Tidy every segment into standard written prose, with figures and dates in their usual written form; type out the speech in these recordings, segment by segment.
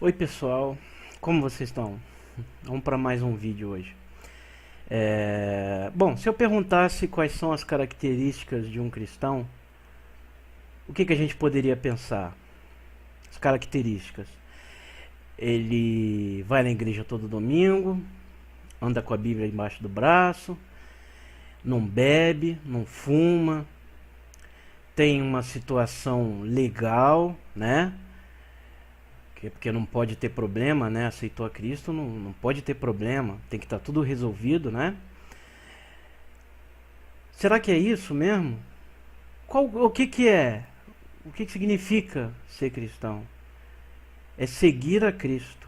Oi pessoal, como vocês estão? Vamos para mais um vídeo hoje. Bom, se eu perguntasse quais são as características de um cristão, o que a gente poderia pensar? As características. Ele vai na igreja todo domingo, anda com a Bíblia embaixo do braço, não bebe, não fuma, tem uma situação legal, né? Porque não pode ter problema, né? Aceitou a Cristo, não pode ter problema, tem que estar tudo resolvido, né? Será que é isso mesmo? O que é? O que significa ser cristão? É seguir a Cristo,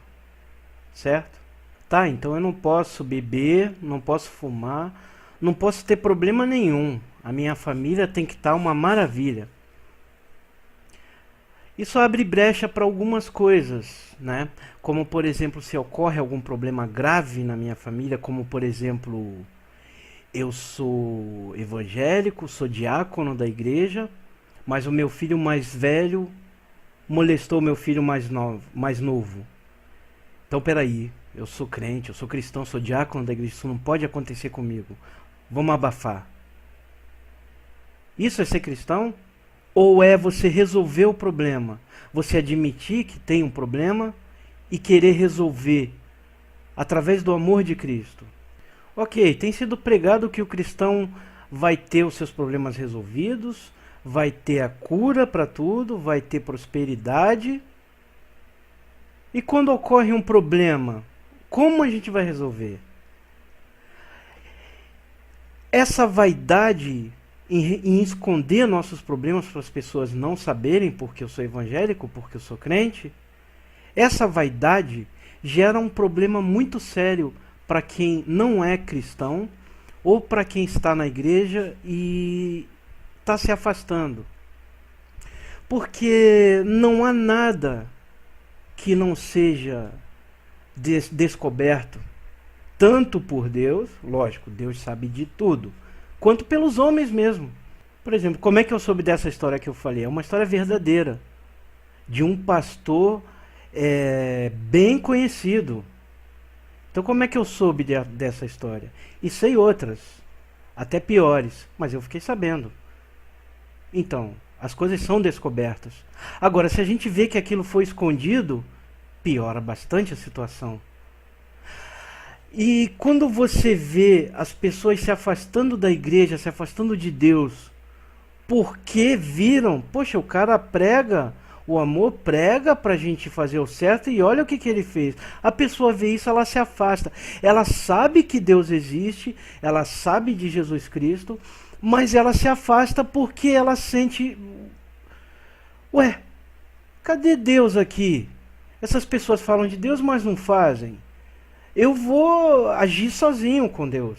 certo? Tá, então eu não posso beber, não posso fumar, não posso ter problema nenhum. A minha família tem que estar uma maravilha. Isso abre brecha para algumas coisas, né? Como, por exemplo, se ocorre algum problema grave na minha família, como, por exemplo, eu sou evangélico, sou diácono da igreja, mas o meu filho mais velho molestou o meu filho mais novo. Então, peraí, eu sou crente, eu sou cristão, sou diácono da igreja, isso não pode acontecer comigo. Vamos abafar. Isso é ser cristão? Ou é você resolver o problema? Você admitir que tem um problema e querer resolver através do amor de Cristo. Ok, tem sido pregado que o cristão vai ter os seus problemas resolvidos, vai ter a cura para tudo, vai ter prosperidade. E quando ocorre um problema, como a gente vai resolver? Essa vaidade em esconder nossos problemas para as pessoas não saberem porque eu sou evangélico, porque eu sou crente, essa vaidade gera um problema muito sério para quem não é cristão ou para quem está na igreja e está se afastando. Porque não há nada que não seja descoberto, tanto por Deus, lógico, Deus sabe de tudo, quanto pelos homens mesmo. Por exemplo, como é que eu soube dessa história que eu falei? É uma história verdadeira, de um pastor bem conhecido. Então como é que eu soube dessa história? E sei outras, até piores, mas eu fiquei sabendo. Então, as coisas são descobertas. Agora, se a gente vê que aquilo foi escondido, piora bastante a situação. E quando você vê as pessoas se afastando da igreja, se afastando de Deus, porque viram, poxa, o cara prega, o amor prega pra gente fazer o certo e olha o que ele fez. A pessoa vê isso, ela se afasta. Ela sabe que Deus existe, ela sabe de Jesus Cristo, mas ela se afasta porque ela sente, ué, cadê Deus aqui? Essas pessoas falam de Deus, mas não fazem. Eu vou agir sozinho com Deus.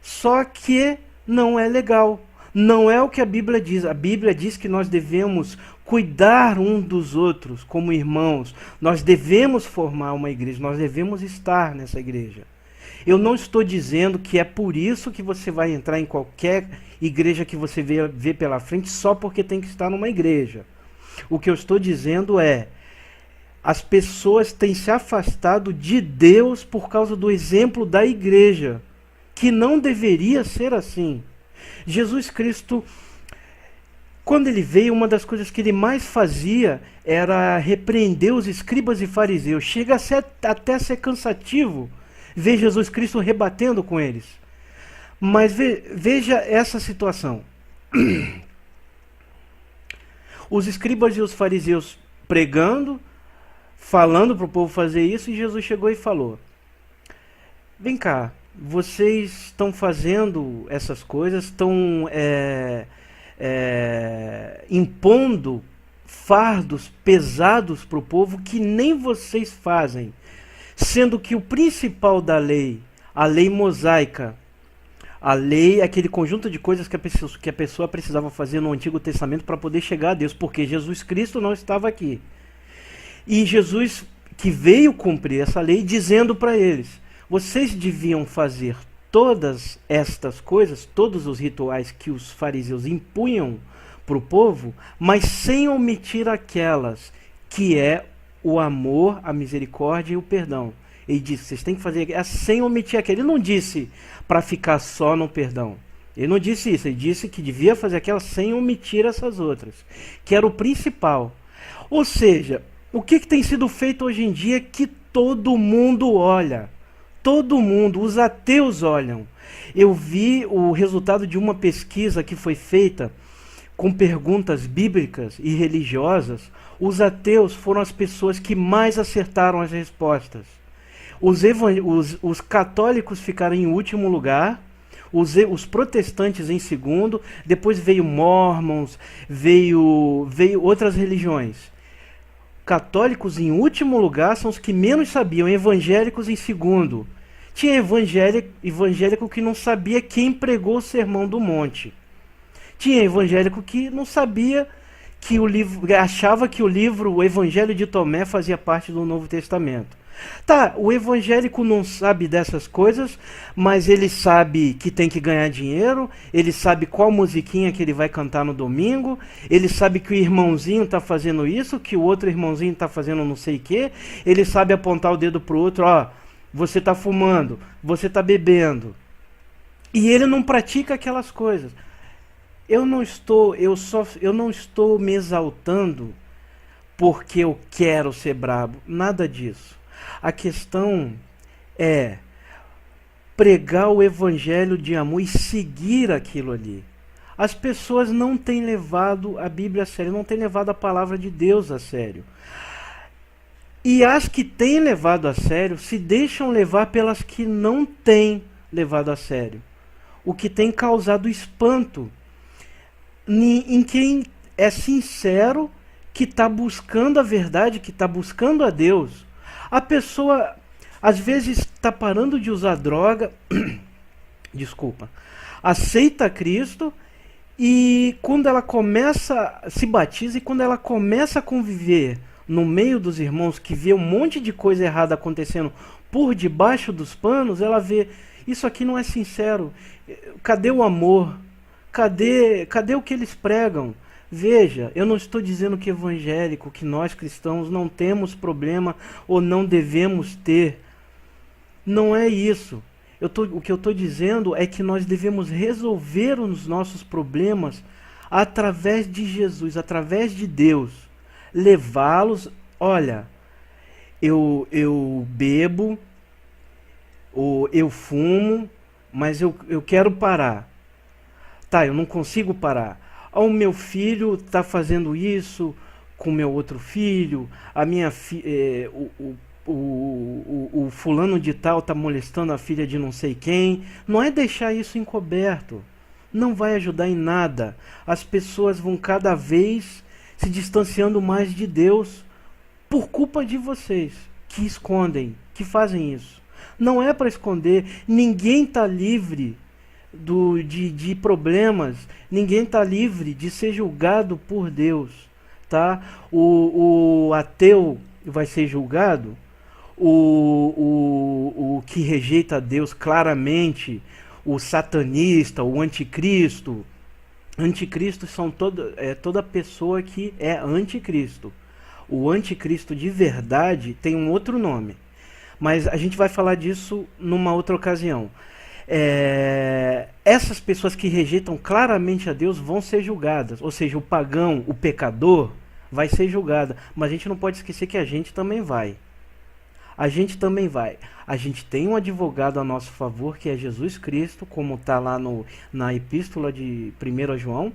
Só que não é legal. Não é o que a Bíblia diz. A Bíblia diz que nós devemos cuidar um dos outros como irmãos. Nós devemos formar uma igreja. Nós devemos estar nessa igreja. Eu não estou dizendo que é por isso que você vai entrar em qualquer igreja que você vê pela frente só porque tem que estar numa igreja. O que eu estou dizendo é: as pessoas têm se afastado de Deus por causa do exemplo da igreja, que não deveria ser assim. Jesus Cristo, quando ele veio, uma das coisas que ele mais fazia era repreender os escribas e fariseus. Chega até a ser cansativo ver Jesus Cristo rebatendo com eles. Mas veja essa situação. Os escribas e os fariseus pregando, falando para o povo fazer isso, e Jesus chegou e falou: vem cá, vocês estão fazendo essas coisas, estão impondo fardos pesados para o povo que nem vocês fazem, sendo que o principal da lei, a lei mosaica, a lei é aquele conjunto de coisas que a pessoa precisava fazer no Antigo Testamento para poder chegar a Deus, porque Jesus Cristo não estava aqui. E Jesus que veio cumprir essa lei, dizendo para eles: vocês deviam fazer todas estas coisas, todos os rituais que os fariseus impunham para o povo, mas sem omitir aquelas que é o amor, a misericórdia e o perdão. Ele disse, vocês têm que fazer sem omitir aquele. Ele não disse para ficar só no perdão. Ele não disse isso, ele disse que devia fazer aquela sem omitir essas outras, que era o principal. Ou seja, o que tem sido feito hoje em dia que todo mundo olha? Todo mundo, os ateus olham. Eu vi o resultado de uma pesquisa que foi feita com perguntas bíblicas e religiosas. Os ateus foram as pessoas que mais acertaram as respostas. Os católicos ficaram em último lugar, os protestantes em segundo, depois veio mormons, veio outras religiões. Católicos em último lugar são os que menos sabiam, evangélicos em segundo. Tinha evangélico que não sabia quem pregou o Sermão do Monte. Tinha evangélico que não sabia que o livro, achava que o Evangelho de Tomé fazia parte do Novo Testamento. Tá, o evangélico não sabe dessas coisas, mas ele sabe que tem que ganhar dinheiro, ele sabe qual musiquinha que ele vai cantar no domingo, ele sabe que o irmãozinho está fazendo isso, que o outro irmãozinho está fazendo não sei o que, ele sabe apontar o dedo pro outro, ó, você está fumando, você está bebendo. E ele não pratica aquelas coisas. Eu não estou me exaltando porque eu quero ser brabo, nada disso. A questão é pregar o evangelho de amor e seguir aquilo ali. As pessoas não têm levado a Bíblia a sério, não têm levado a palavra de Deus a sério. E as que têm levado a sério se deixam levar pelas que não têm levado a sério. O que tem causado espanto em quem é sincero, que está buscando a verdade, que está buscando a Deus. A pessoa, às vezes, está parando de usar droga, desculpa, aceita Cristo, e quando ela começa, se batiza, e quando ela começa a conviver no meio dos irmãos, que vê um monte de coisa errada acontecendo por debaixo dos panos, ela vê, isso aqui não é sincero, cadê o amor? Cadê o que eles pregam? Veja, eu não estou dizendo que evangélico, que nós cristãos não temos problema ou não devemos ter. Não é isso. O que eu estou dizendo é que nós devemos resolver os nossos problemas através de Jesus, através de Deus. Levá-los, olha, eu bebo, ou eu fumo, mas eu quero parar. Tá, eu não consigo parar. O meu filho está fazendo isso com meu outro filho, a minha o fulano de tal está molestando a filha de não sei quem. Não é deixar isso encoberto. Não vai ajudar em nada. As pessoas vão cada vez se distanciando mais de Deus por culpa de vocês, que escondem, que fazem isso. Não é para esconder, ninguém está livre de problemas, ninguém está livre de ser julgado por Deus, tá? O ateu vai ser julgado, o que rejeita Deus claramente, o satanista, o anticristo. Anticristo são toda pessoa que é anticristo. O anticristo de verdade tem um outro nome, mas a gente vai falar disso numa outra ocasião. Essas pessoas que rejeitam claramente a Deus vão ser julgadas, ou seja, o pagão, o pecador vai ser julgado, mas a gente não pode esquecer que a gente também vai. A gente também vai. A gente tem um advogado a nosso favor, que é Jesus Cristo, como está lá na epístola de 1 João,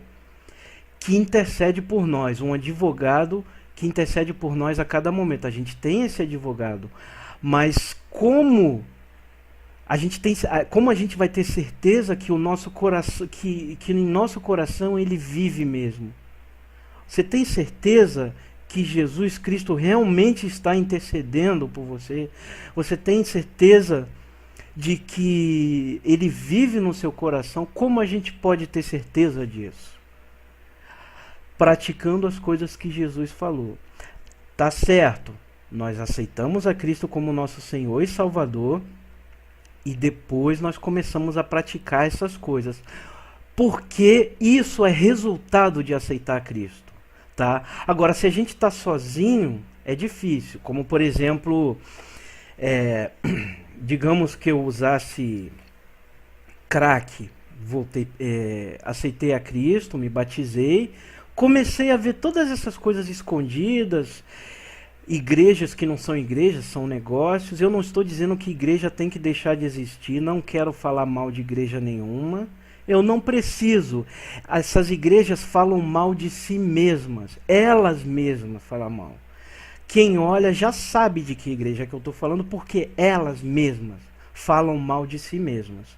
que intercede por nós, um advogado que intercede por nós a cada momento. A gente tem esse advogado, mas como a gente vai ter certeza que o nosso coração, que em nosso coração ele vive mesmo? Você tem certeza que Jesus Cristo realmente está intercedendo por você? Você tem certeza de que ele vive no seu coração? Como a gente pode ter certeza disso? Praticando as coisas que Jesus falou. Tá certo, nós aceitamos a Cristo como nosso Senhor e Salvador, e depois nós começamos a praticar essas coisas, porque isso é resultado de aceitar Cristo, tá? Agora, se a gente está sozinho, é difícil. Como, por exemplo, é, digamos que eu usasse crack, aceitei a Cristo, me batizei, comecei a ver todas essas coisas escondidas, igrejas que não são igrejas, são negócios. Eu não estou dizendo que igreja tem que deixar de existir, não quero falar mal de igreja nenhuma. Eu não preciso. Essas igrejas falam mal de si mesmas, elas mesmas falam mal. Quem olha já sabe de que igreja que eu estou falando, porque elas mesmas falam mal de si mesmas.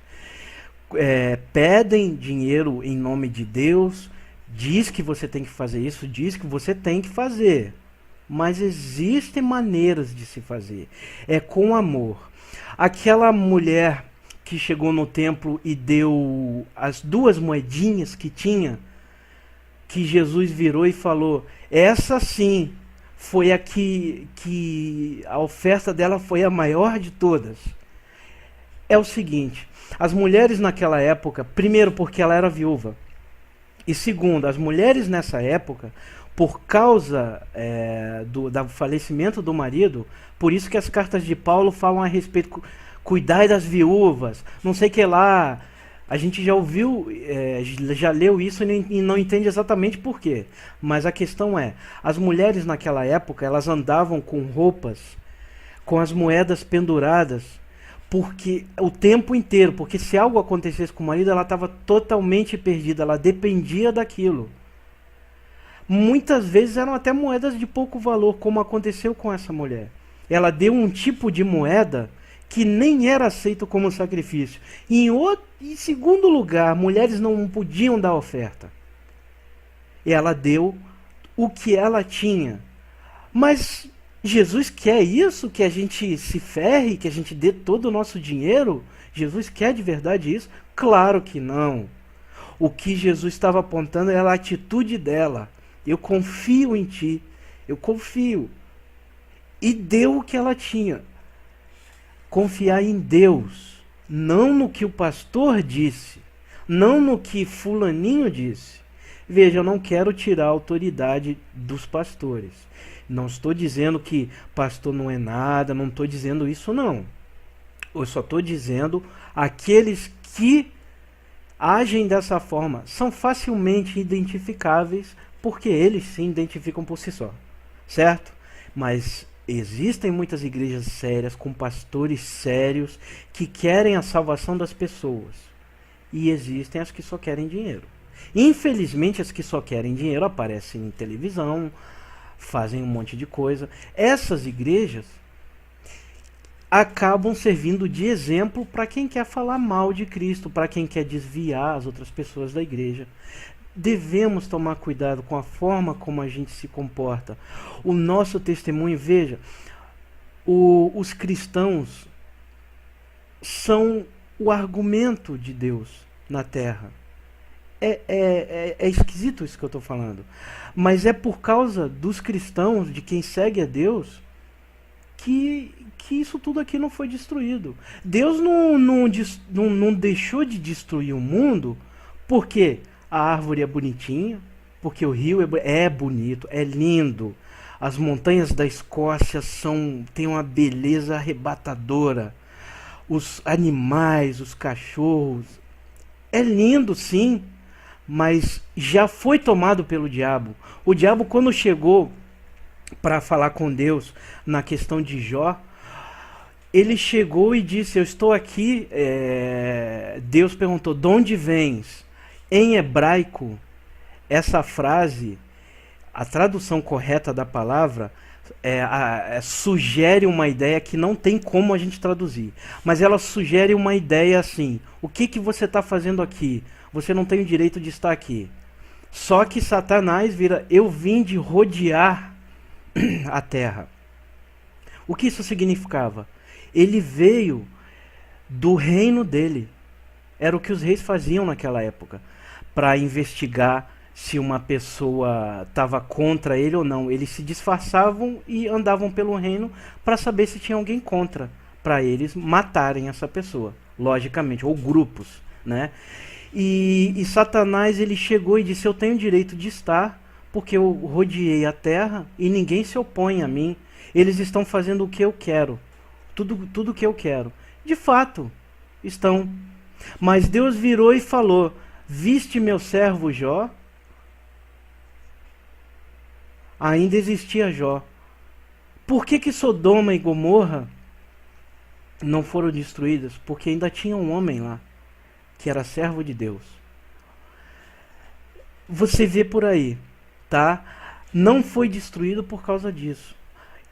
Pedem dinheiro em nome de Deus, diz que você tem que fazer isso, diz que você tem que fazer. Mas existem maneiras de se fazer. É com amor. Aquela mulher que chegou no templo e deu as 2 moedinhas que tinha, que Jesus virou e falou, essa sim foi a que a oferta dela foi a maior de todas. É o seguinte, as mulheres naquela época, primeiro porque ela era viúva, e segundo, as mulheres nessa época, por causa do falecimento do marido, por isso que as cartas de Paulo falam a respeito, cuidai das viúvas, não sei o que lá. A gente já ouviu, já leu isso e não entende exatamente por quê. Mas a questão é, as mulheres naquela época, elas andavam com roupas, com as moedas penduradas, porque o tempo inteiro, porque se algo acontecesse com o marido, ela estava totalmente perdida, ela dependia daquilo. Muitas vezes eram até moedas de pouco valor, como aconteceu com essa mulher. Ela deu um tipo de moeda que nem era aceito como sacrifício. Em segundo lugar, mulheres não podiam dar oferta. Ela deu o que ela tinha. Mas Jesus quer isso? Que a gente se ferre? Que a gente dê todo o nosso dinheiro? Jesus quer de verdade isso? Claro que não. O que Jesus estava apontando era a atitude dela. Eu confio em ti. Eu confio. E deu o que ela tinha. Confiar em Deus, não no que o pastor disse, não no que fulaninho disse. Veja, eu não quero tirar a autoridade dos pastores. Não estou dizendo que pastor não é nada, não estou dizendo isso não. Eu só estou dizendo aqueles que agem dessa forma são facilmente identificáveis, porque eles se identificam por si só, certo? Mas existem muitas igrejas sérias, com pastores sérios, que querem a salvação das pessoas. E existem as que só querem dinheiro. Infelizmente, as que só querem dinheiro aparecem em televisão, fazem um monte de coisa. Essas igrejas acabam servindo de exemplo para quem quer falar mal de Cristo, para quem quer desviar as outras pessoas da igreja. Devemos tomar cuidado com a forma como a gente se comporta. O nosso testemunho, veja, os cristãos são o argumento de Deus na terra. É esquisito isso que eu estou falando. Mas é por causa dos cristãos, de quem segue a Deus, que isso tudo aqui não foi destruído. Deus não deixou de destruir o mundo porque a árvore é bonitinha, porque o rio é bonito, é lindo. As montanhas da Escócia têm uma beleza arrebatadora. Os animais, os cachorros. É lindo, sim, mas já foi tomado pelo diabo. O diabo, quando chegou para falar com Deus na questão de Jó, ele chegou e disse, eu estou aqui. Deus perguntou, de onde vens? Em hebraico, essa frase, a tradução correta da palavra, sugere uma ideia que não tem como a gente traduzir. Mas ela sugere uma ideia assim, o que você está fazendo aqui? Você não tem o direito de estar aqui. Só que Satanás vira, eu vim de rodear a terra. O que isso significava? Ele veio do reino dele. Era o que os reis faziam naquela época, para investigar se uma pessoa estava contra ele ou não. Eles se disfarçavam e andavam pelo reino para saber se tinha alguém contra, para eles matarem essa pessoa, logicamente, ou grupos, né? E Satanás, ele chegou e disse, eu tenho direito de estar, porque eu rodeei a terra e ninguém se opõe a mim. Eles estão fazendo o que eu quero. Tudo o que eu quero. De fato, estão. Mas Deus virou e falou: viste meu servo Jó? Ainda existia Jó. Por que Sodoma e Gomorra não foram destruídas? Porque ainda tinha um homem lá, que era servo de Deus. Você vê por aí, tá? Não foi destruído por causa disso.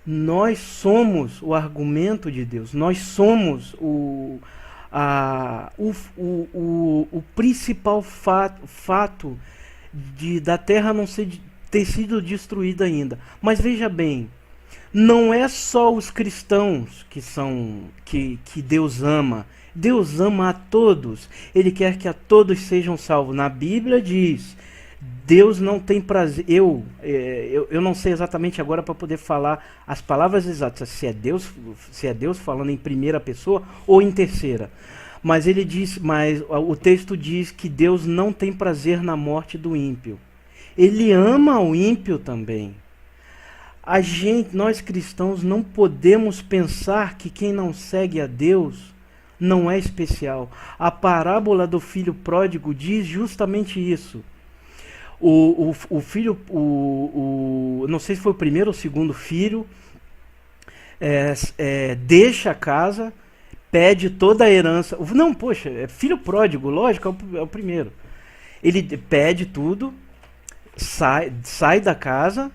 Nós somos o argumento de Deus. Nós somos o principal fato da terra não ter sido destruída ainda. Mas veja bem, não é só os cristãos que Deus ama. Deus ama a todos. Ele quer que a todos sejam salvos. Na Bíblia diz: Deus não tem prazer. Eu não sei exatamente agora para poder falar as palavras exatas, se é Deus falando em primeira pessoa ou em terceira. Mas o texto diz que Deus não tem prazer na morte do ímpio. Ele ama o ímpio também. Nós cristãos não podemos pensar que quem não segue a Deus não é especial. A parábola do filho pródigo diz justamente isso. O filho, não sei se foi o primeiro ou o segundo filho, deixa a casa, pede toda a herança. Não, poxa, é filho pródigo, lógico, é o primeiro. Ele pede tudo, sai da casa,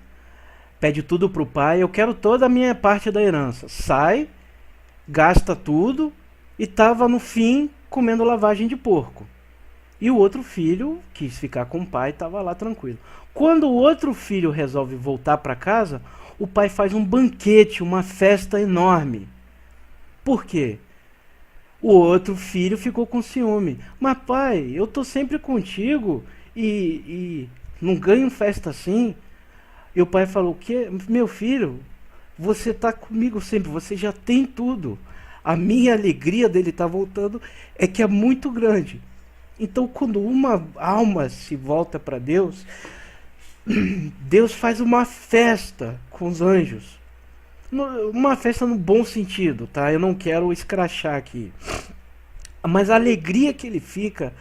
pede tudo para o pai: eu quero toda a minha parte da herança. Sai, gasta tudo e estava no fim comendo lavagem de porco. E o outro filho quis ficar com o pai, estava lá tranquilo. Quando o outro filho resolve voltar para casa, o pai faz um banquete, uma festa enorme. Por quê? O outro filho ficou com ciúme. Mas pai, eu estou sempre contigo e não ganho festa assim. E o pai falou: o quê? Meu filho, você está comigo sempre, você já tem tudo. A minha alegria dele estar voltando é que é muito grande. Então, quando uma alma se volta para Deus, Deus faz uma festa com os anjos. Uma festa no bom sentido, tá? Eu não quero escrachar aqui. Mas a alegria que ele fica,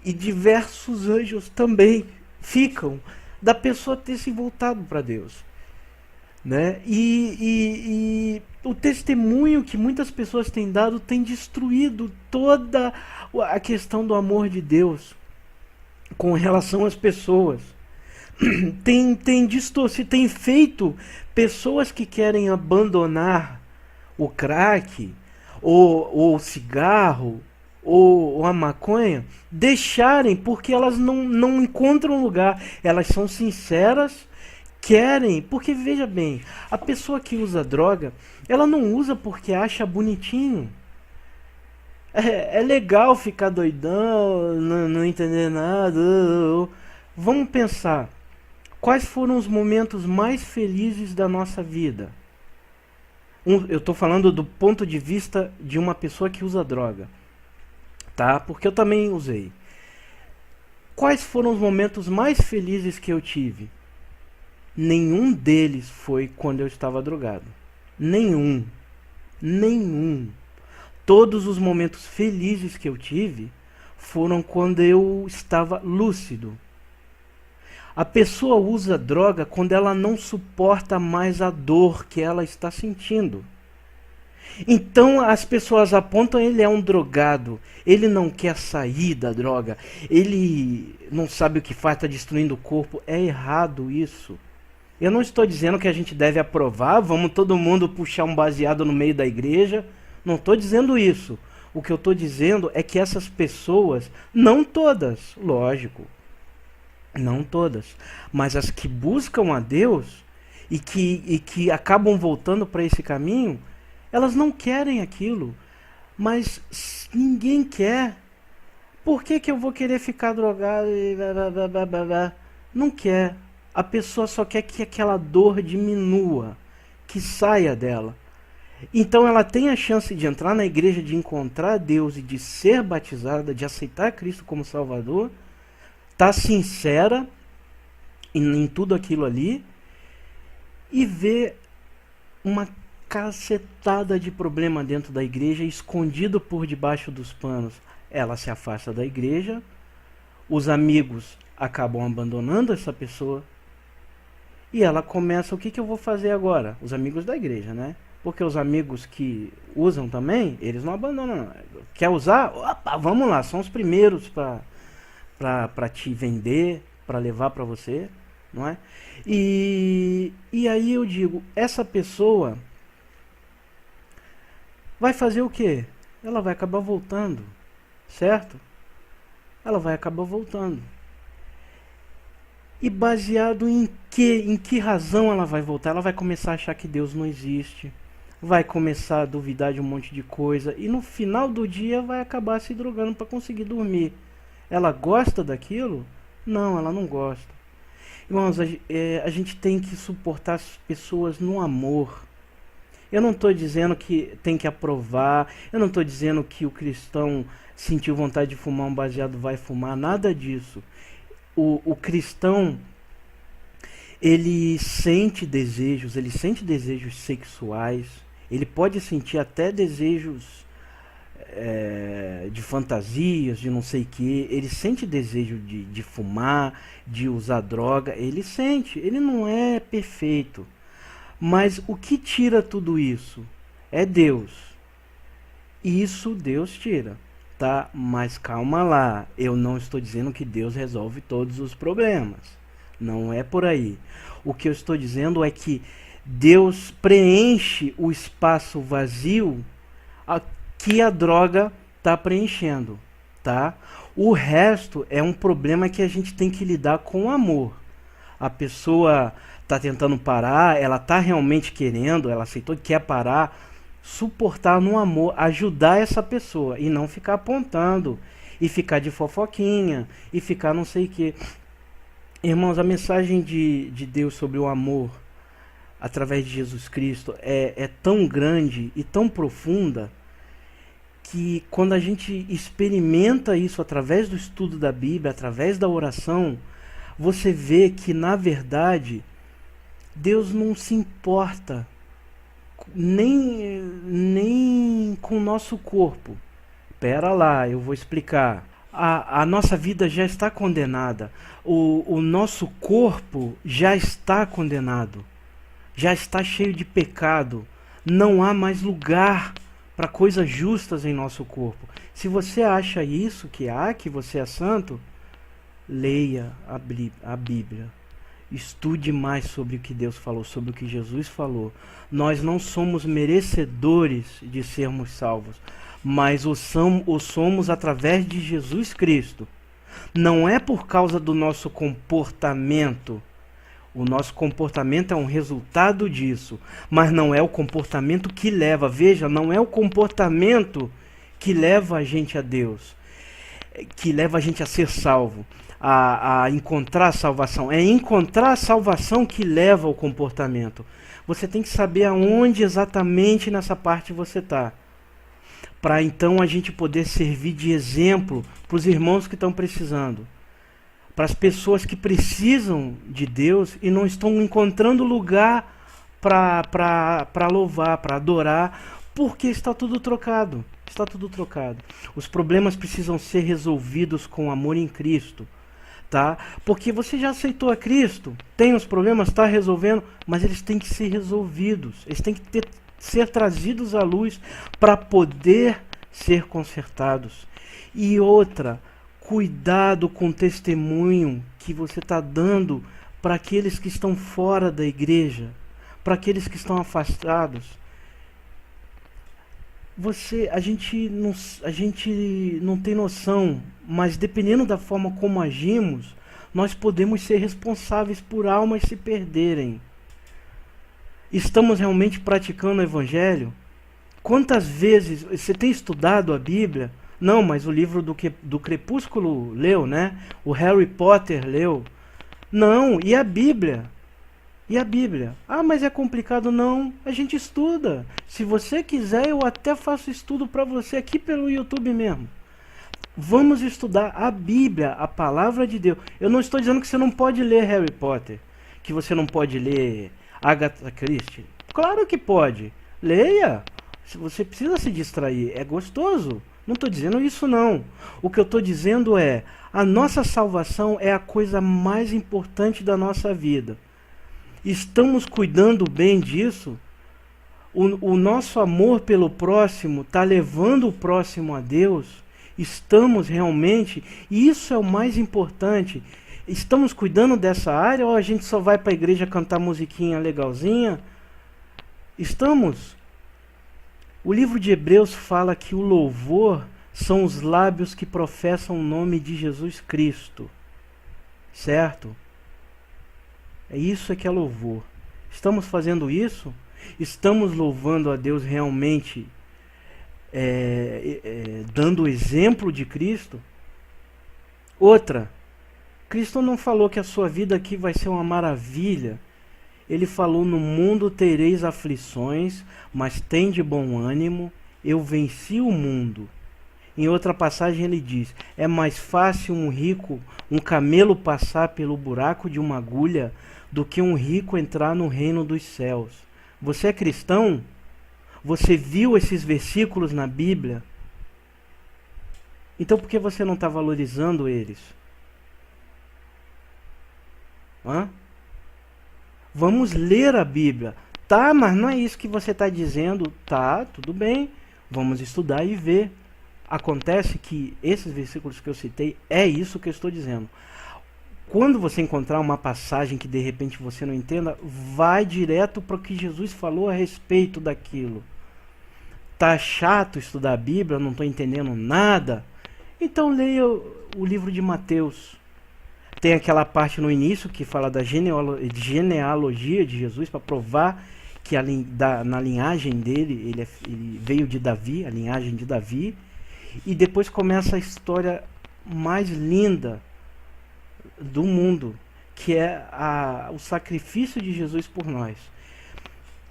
e diversos anjos também ficam, da pessoa ter se voltado para Deus. Né? E o testemunho que muitas pessoas têm dado tem destruído toda a questão do amor de Deus com relação às pessoas. Tem feito pessoas que querem abandonar o crack, ou o cigarro, ou a maconha, deixarem, porque elas não encontram lugar. Elas são sinceras, querem, porque veja bem, a pessoa que usa droga, ela não usa porque acha bonitinho. É legal ficar doidão, não entender nada. Vamos pensar, quais foram os momentos mais felizes da nossa vida? Eu estou falando do ponto de vista de uma pessoa que usa droga, tá? Porque eu também usei. Quais foram os momentos mais felizes que eu tive? Nenhum deles foi quando eu estava drogado. Nenhum. Todos os momentos felizes que eu tive foram quando eu estava lúcido. A pessoa usa droga quando ela não suporta mais a dor que ela está sentindo. Então as pessoas apontam: ele é um drogado, ele não quer sair da droga, ele não sabe o que faz, está destruindo o corpo. É errado isso. Eu não estou dizendo que a gente deve aprovar, vamos todo mundo puxar um baseado no meio da igreja. Não estou dizendo isso. O que eu estou dizendo é que essas pessoas, não todas, lógico, não todas, mas as que buscam a Deus e que acabam voltando para esse caminho, elas não querem aquilo. Mas ninguém quer. Por que eu vou querer ficar drogado? Não quer. A pessoa só quer que aquela dor diminua, que saia dela. Então ela tem a chance de entrar na igreja, de encontrar Deus e de ser batizada, de aceitar Cristo como Salvador, tá sincera, em tudo aquilo ali e vê uma cacetada de problema dentro da igreja escondido por debaixo dos panos. Ela se afasta da igreja, os amigos acabam abandonando essa pessoa e ela começa: o que, que eu vou fazer agora? Os amigos da igreja, né? Porque os amigos que usam também, eles não abandonam. Não. Quer usar? Opa, vamos lá, são os primeiros para te vender, para levar para você, não é? E aí eu digo, essa pessoa vai fazer o quê? Ela vai acabar voltando, certo? Ela vai acabar voltando. E baseado em quê? Em que razão ela vai voltar? Ela vai começar a achar que Deus não existe, vai começar a duvidar de um monte de coisa e no final do dia vai acabar se drogando para conseguir dormir. Ela gosta daquilo? Não, ela não gosta. Irmãos, a gente tem que suportar as pessoas no amor. Eu não estou dizendo que tem que aprovar, eu não estou dizendo que o cristão sentiu vontade de fumar um baseado vai fumar, nada disso. O cristão, ele sente desejos sexuais, ele pode sentir até desejos de fantasias, de não sei o que, ele sente desejo de fumar, de usar droga, ele sente, ele não é perfeito. Mas o que tira tudo isso? É Deus. Isso Deus tira, tá? Mas calma lá, eu não estou dizendo que Deus resolve todos os problemas. Não é por aí. O que eu estou dizendo é que Deus preenche o espaço vazio que a droga está preenchendo, tá? O resto é um problema que a gente tem que lidar com amor. A pessoa está tentando parar, ela está realmente querendo, ela aceitou que quer parar, suportar no amor, ajudar essa pessoa e não ficar apontando e ficar de fofoquinha e ficar não sei o que. Irmãos, a mensagem de Deus sobre o amor através de Jesus Cristo é tão grande e tão profunda que quando a gente experimenta isso através do estudo da Bíblia, através da oração, você vê que na verdade Deus não se importa nem com o nosso corpo. Pera lá, eu vou explicar. A nossa vida já está condenada. O nosso corpo já está condenado. Já está cheio de pecado. Não há mais lugar para coisas justas em nosso corpo. Se você acha isso, que você é santo, leia a Bíblia. Estude mais sobre o que Deus falou, sobre o que Jesus falou. Nós não somos merecedores de sermos salvos, mas o somos através de Jesus Cristo. Não é por causa do nosso comportamento. O nosso comportamento é um resultado disso, mas não é o comportamento que leva. Veja, não é o comportamento que leva a gente a Deus, que leva a gente a ser salvo, a encontrar a salvação. É encontrar a salvação que leva ao comportamento. Você tem que saber aonde exatamente nessa parte você está, para então a gente poder servir de exemplo para os irmãos que estão precisando, para as pessoas que precisam de Deus e não estão encontrando lugar para louvar, para adorar, porque está tudo trocado. Está tudo trocado. Os problemas precisam ser resolvidos com amor em Cristo, tá? Porque você já aceitou a Cristo, tem os problemas, está resolvendo, mas eles têm que ser resolvidos. Eles têm que ser trazidos à luz para poder ser consertados. E outra, cuidado com o testemunho que você está dando para aqueles que estão fora da igreja, para aqueles que estão afastados. A gente não tem noção, mas dependendo da forma como agimos, nós podemos ser responsáveis por almas se perderem. Estamos realmente praticando o Evangelho? Quantas vezes você tem estudado a Bíblia? Não, mas o livro do Crepúsculo leu, né? O Harry Potter leu. Não, e a Bíblia? E a Bíblia? Ah, mas é complicado? Não, a gente estuda. Se você quiser, eu até faço estudo para você aqui pelo YouTube mesmo. Vamos estudar a Bíblia, a palavra de Deus. Eu não estou dizendo que você não pode ler Harry Potter, que você não pode ler Agatha Christie. Claro que pode. Leia. Você precisa se distrair. É gostoso. Não estou dizendo isso não. O que eu estou dizendo é, a nossa salvação é a coisa mais importante da nossa vida. Estamos cuidando bem disso? O nosso amor pelo próximo está levando o próximo a Deus? Estamos realmente, e isso é o mais importante, estamos cuidando dessa área ou a gente só vai para a igreja cantar musiquinha legalzinha? Estamos. O livro de Hebreus fala que o louvor são os lábios que professam o nome de Jesus Cristo. Certo? É isso que é louvor. Estamos fazendo isso? Estamos louvando a Deus realmente? Dando o exemplo de Cristo. Outra, Cristo não falou que a sua vida aqui vai ser uma maravilha. Ele falou: no mundo tereis aflições, mas tende bom ânimo, eu venci o mundo. Em outra passagem ele diz: é mais fácil um camelo passar pelo buraco de uma agulha do que um rico entrar no reino dos céus. Você é cristão? Você viu esses versículos na Bíblia? Então por que você não está valorizando eles? Vamos ler a Bíblia. Tá, mas não é isso que você está dizendo. Tá, tudo bem. Vamos estudar e ver. Acontece que esses versículos que eu citei, é isso que eu estou dizendo. Quando você encontrar uma passagem que de repente você não entenda, vai direto para o que Jesus falou a respeito daquilo. Tá chato estudar a Bíblia, não estou entendendo nada? Então leia o livro de Mateus. Tem aquela parte no início que fala da genealogia de Jesus, para provar que na linhagem dele, ele veio de Davi, a linhagem de Davi. E depois começa a história mais linda do mundo, que é o sacrifício de Jesus por nós.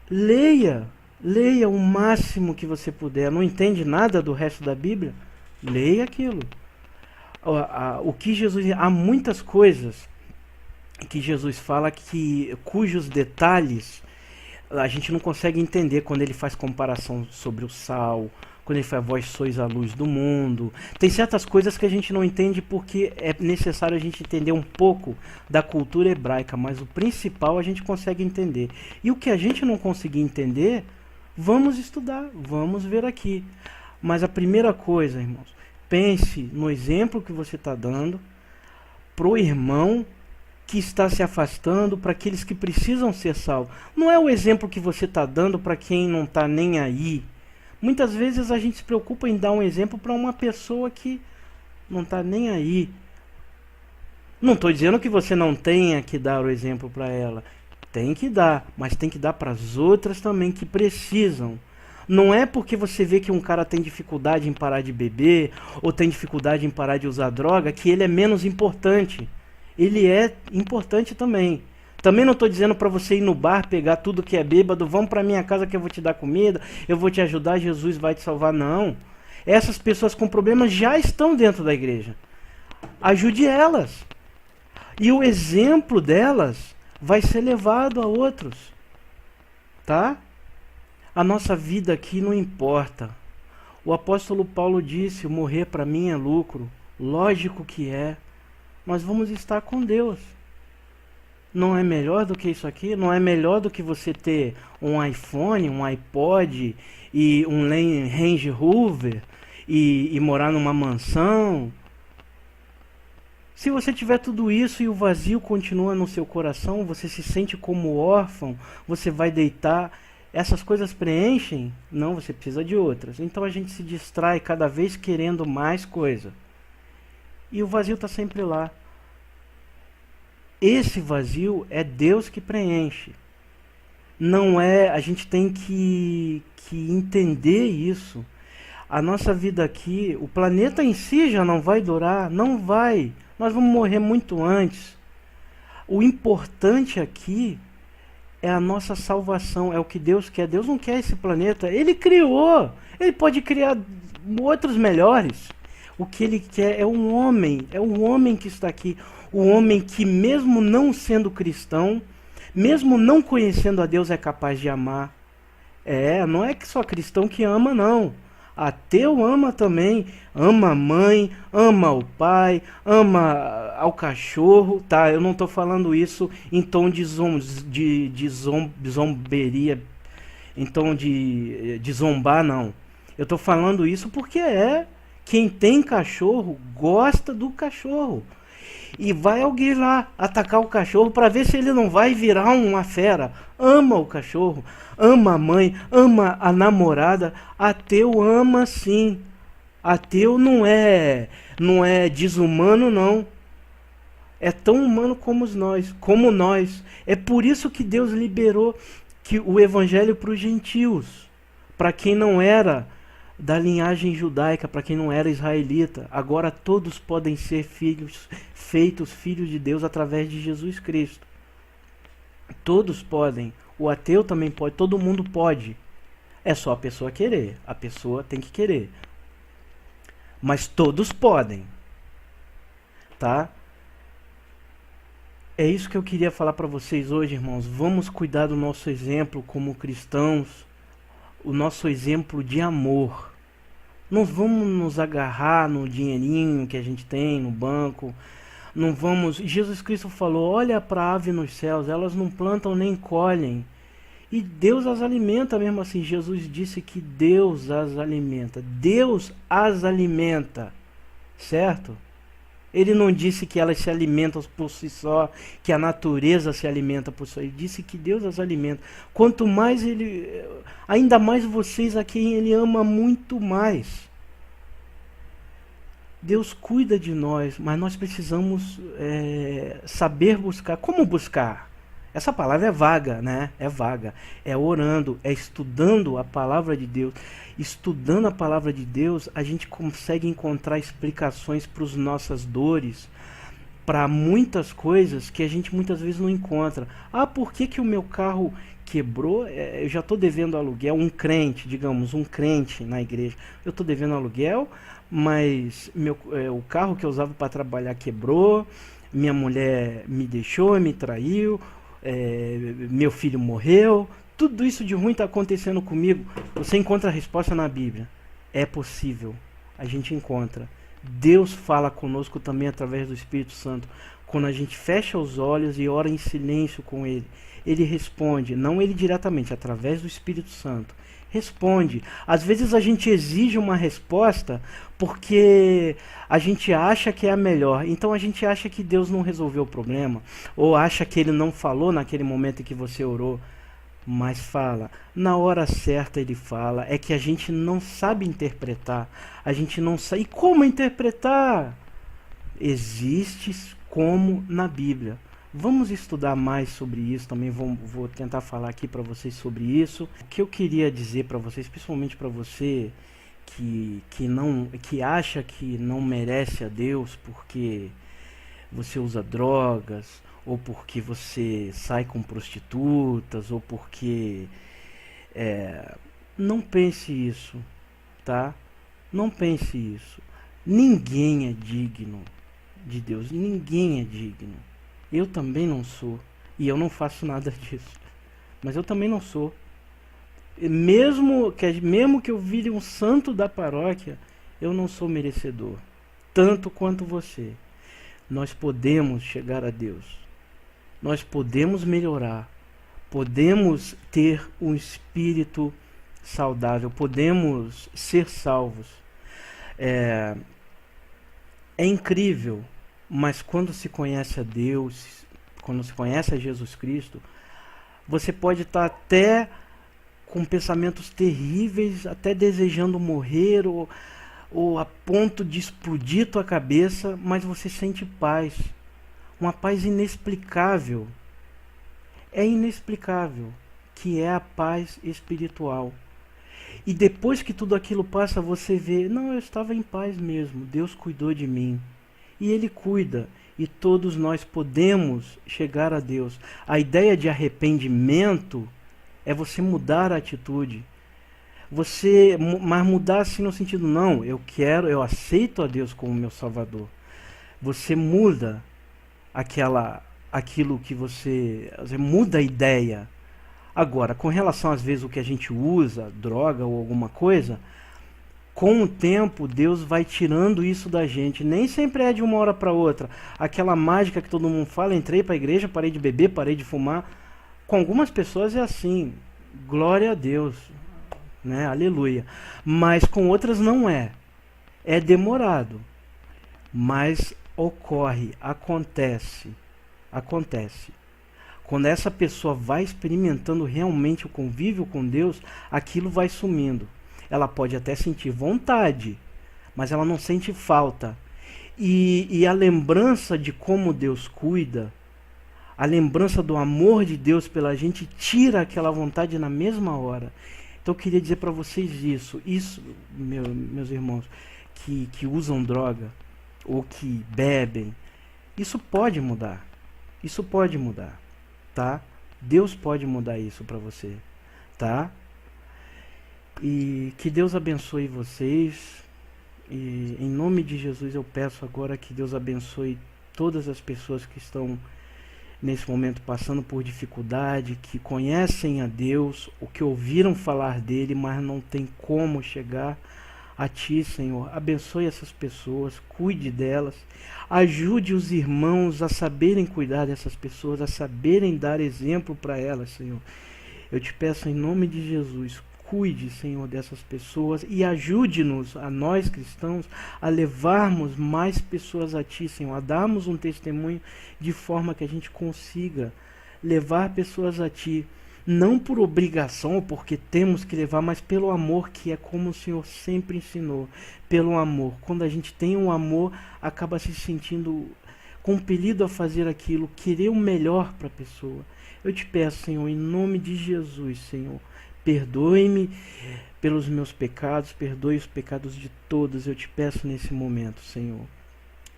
Leia o máximo que você puder. Não entende nada do resto da Bíblia? Leia aquilo. O que Jesus, há muitas coisas que Jesus fala cujos detalhes a gente não consegue entender quando ele faz comparação sobre o sal, quando ele fala: vós sois a luz do mundo. Tem certas coisas que a gente não entende porque é necessário a gente entender um pouco da cultura hebraica, mas o principal a gente consegue entender. E o que a gente não conseguir entender, vamos estudar, vamos ver aqui. Mas a primeira coisa, irmãos, pense no exemplo que você está dando para o irmão que está se afastando, para aqueles que precisam ser salvos. Não é o exemplo que você está dando para quem não está nem aí. Muitas vezes a gente se preocupa em dar um exemplo para uma pessoa que não está nem aí. Não estou dizendo que você não tenha que dar o exemplo para ela. Tem que dar, mas tem que dar para as outras também que precisam. Não é porque você vê que um cara tem dificuldade em parar de beber ou tem dificuldade em parar de usar droga que ele é menos importante. Ele é importante também. Também não estou dizendo para você ir no bar, pegar tudo que é bêbado, vamos para minha casa que eu vou te dar comida, eu vou te ajudar, Jesus vai te salvar. Não. Essas pessoas com problemas já estão dentro da igreja. Ajude elas. E o exemplo delas vai ser levado a outros. Tá? A nossa vida aqui não importa. O apóstolo Paulo disse: morrer para mim é lucro. Lógico que é. Nós vamos estar com Deus. Não é melhor do que isso aqui? Não é melhor do que você ter um iPhone, um iPod e um Range Rover e morar numa mansão? Se você tiver tudo isso e o vazio continua no seu coração, você se sente como órfão, você vai deitar, essas coisas preenchem? Não, você precisa de outras. Então a gente se distrai cada vez querendo mais coisa. E o vazio está sempre lá. Esse vazio é Deus que preenche. Não é, a gente tem que entender isso. A nossa vida aqui, o planeta em si já não vai durar, não vai. Nós vamos morrer muito antes. O importante aqui é a nossa salvação, é o que Deus quer. Deus não quer esse planeta, Ele criou. Ele pode criar outros melhores. O que ele quer é um homem que está aqui, o homem que mesmo não sendo cristão, mesmo não conhecendo a Deus, é capaz de amar. Não é que só cristão que ama, não. Ateu ama também, ama a mãe, ama o pai, ama ao cachorro, tá? Eu não estou falando isso em tom de zomberia, em tom de zombar, não. Eu estou falando isso porque quem tem cachorro gosta do cachorro. E vai alguém lá atacar o cachorro para ver se ele não vai virar uma fera. Ama o cachorro, ama a mãe, ama a namorada. Ateu ama sim. Ateu não é desumano, não. É tão humano como nós. É por isso que Deus liberou o evangelho para os gentios, para quem não era da linhagem judaica, para quem não era israelita. Agora todos podem ser feitos filhos de Deus através de Jesus Cristo. Todos podem. O ateu também pode, todo mundo pode. É só a pessoa querer. A pessoa tem que querer. Mas todos podem. Tá? É isso que eu queria falar para vocês hoje, irmãos. Vamos cuidar do nosso exemplo como cristãos, o nosso exemplo de amor. Não vamos nos agarrar no dinheirinho que a gente tem no banco. Não vamos. Jesus Cristo falou: olha para a ave nos céus, elas não plantam nem colhem. E Deus as alimenta mesmo assim. Jesus disse que Deus as alimenta. Deus as alimenta. Certo? Ele não disse que elas se alimentam por si só, que a natureza se alimenta por si só. Ele disse que Deus as alimenta. Quanto mais ainda mais vocês a quem Ele ama muito mais. Deus cuida de nós, mas nós precisamos saber buscar. Como buscar? Essa palavra é vaga, né? É vaga. É orando, é estudando a palavra de Deus. Estudando a palavra de Deus, a gente consegue encontrar explicações para as nossas dores, para muitas coisas que a gente muitas vezes não encontra. Por que o meu carro quebrou? Eu já estou devendo aluguel. Um crente, digamos, um crente na igreja. Eu estou devendo aluguel, mas o carro que eu usava para trabalhar quebrou. Minha mulher me deixou, me traiu. Meu filho morreu. Tudo isso de ruim está acontecendo comigo. Você encontra a resposta na Bíblia. É possível. A gente encontra. Deus fala conosco também através do Espírito Santo. Quando a gente fecha os olhos e ora em silêncio com Ele, Ele responde. Não Ele diretamente, através do Espírito Santo. Responde. Às vezes a gente exige uma resposta porque a gente acha que é a melhor. Então a gente acha que Deus não resolveu o problema, ou acha que Ele não falou naquele momento em que você orou. Mas fala, na hora certa Ele fala. É que a gente não sabe interpretar. A gente não sabe. E como interpretar? Existe como na Bíblia. Vamos estudar mais sobre isso também. Vou tentar falar aqui para vocês sobre isso. O que eu queria dizer para vocês, principalmente para você que acha que não merece a Deus porque você usa drogas, ou porque você sai com prostitutas, ou porque não pense isso, tá? Não pense isso. Ninguém é digno de Deus. Ninguém é digno. Eu também não sou. E eu não faço nada disso. Mas eu também não sou. Mesmo que eu vire um santo da paróquia, eu não sou merecedor. Tanto quanto você. Nós podemos chegar a Deus. Nós podemos melhorar. Podemos ter um espírito saudável. Podemos ser salvos. É incrível. Mas quando se conhece a Deus, quando se conhece a Jesus Cristo, você pode estar até com pensamentos terríveis, até desejando morrer, ou a ponto de explodir tua cabeça, mas você sente paz. Uma paz inexplicável. É inexplicável, que é a paz espiritual. E depois que tudo aquilo passa, você vê, não, eu estava em paz mesmo, Deus cuidou de mim. E Ele cuida, e todos nós podemos chegar a Deus. A ideia de arrependimento é você mudar a atitude. Mas mudar assim no sentido, não, eu aceito a Deus como meu Salvador. Você muda aquilo que você muda a ideia. Agora, com relação às vezes o que a gente usa, droga ou alguma coisa, com o tempo Deus vai tirando isso da gente. Nem sempre é de uma hora para outra. Aquela mágica que todo mundo fala, entrei para a igreja, parei de beber, parei de fumar. Com algumas pessoas é assim. Glória a Deus, né? Aleluia. Mas com outras não é. É demorado, mas ocorre, acontece. Quando essa pessoa vai experimentando realmente o convívio com Deus, aquilo vai sumindo. Ela pode até sentir vontade, mas ela não sente falta. E a lembrança de como Deus cuida, a lembrança do amor de Deus pela gente, tira aquela vontade na mesma hora. Então eu queria dizer para vocês isso, meus irmãos, que usam droga ou que bebem, isso pode mudar. Isso pode mudar, tá? Deus pode mudar isso para você, tá? E que Deus abençoe vocês. E em nome de Jesus eu peço agora que Deus abençoe todas as pessoas que estão nesse momento passando por dificuldade, que conhecem a Deus, o que ouviram falar dele, mas não tem como chegar a ti, Senhor. Abençoe essas pessoas, cuide delas, ajude os irmãos a saberem cuidar dessas pessoas, a saberem dar exemplo para elas, Senhor. Eu te peço em nome de Jesus, cuide, Senhor, dessas pessoas e ajude-nos, a nós cristãos, a levarmos mais pessoas a Ti, Senhor, a darmos um testemunho de forma que a gente consiga levar pessoas a Ti, não por obrigação ou porque temos que levar, mas pelo amor, que é como o Senhor sempre ensinou, pelo amor. Quando a gente tem um amor, acaba se sentindo compelido a fazer aquilo, querer o melhor para a pessoa. Eu te peço, Senhor, em nome de Jesus, Senhor, perdoe-me pelos meus pecados, perdoe os pecados de todos, eu te peço nesse momento, Senhor.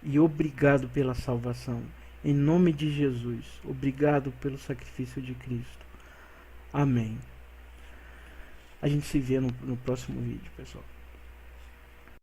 E obrigado pela salvação. Em nome de Jesus, obrigado pelo sacrifício de Cristo. Amém. A gente se vê no próximo vídeo, pessoal.